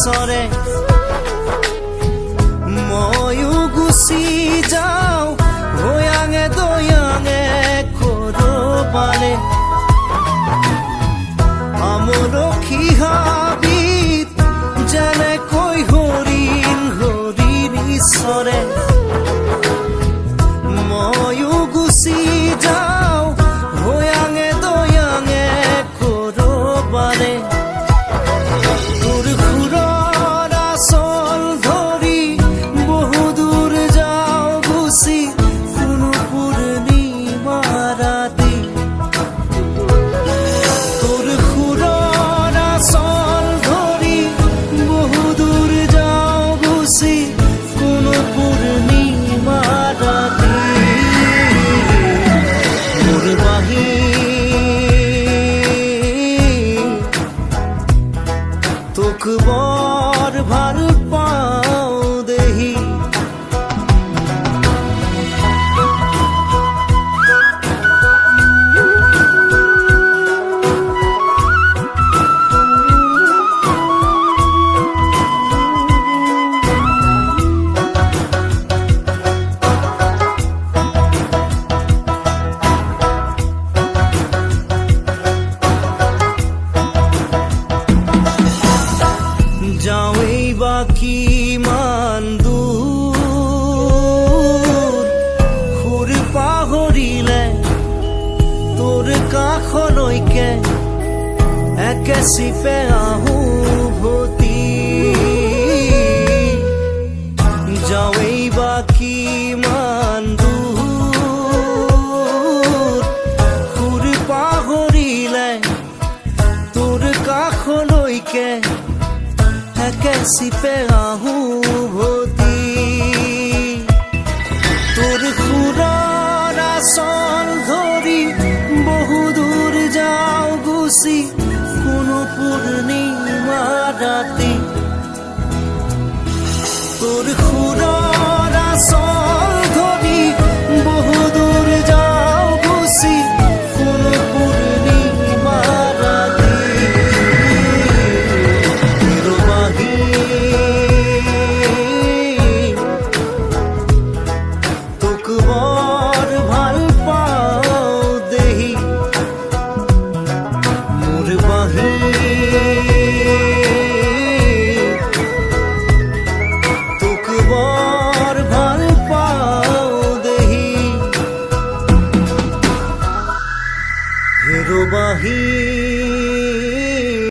নিচৰে ময়ো গুচি যাওঁ ভয়াঙে দয়াঙে কৰবালে আমলখি হাবিত যেনেকৈ হৰিণ নিচৰে ময়ো গুচি যাওঁ ভয়াঙে দয়াঙে কৰবালে তোৰ সুৰৰ আচল ধৰি বহু দূৰ যাওঁ গুচি কোনো পূৰ্ণিমা ৰাতি তোৰ সুৰৰ আচল ধৰি বহু দূৰ যাওঁ গুচি কোনো পূৰ্ণিমা ৰাতি মোৰ বাঁহী তোক বৰ ভাল পাওঁ দেহি যাওঁৱেই বা কিমান দূৰ সুৰ পাহৰিলে তোৰ কাষলৈকে একে চিপে আহোঁ ভতি যাওঁৱেই বা কিমান দূৰ সুৰ পাহৰিলে তোৰ কাষলৈকে একে চিপে আহোঁ ভতি তোৰ সুৰৰ আচল ধৰি বহু দূৰ যাওঁ গুচি কোনো পূৰ্ণিমা ৰাতি তোৰ সুৰৰ আচল ধৰি বহু দূৰ যাওঁ গুচি কোনো পূৰ্ণিমা ৰাতি তোক বৰ ভাল পাওঁ দেহি মোৰ বাঁহী তোক বৰ ভাল পাওঁ দেহি হেৰ বাঁহী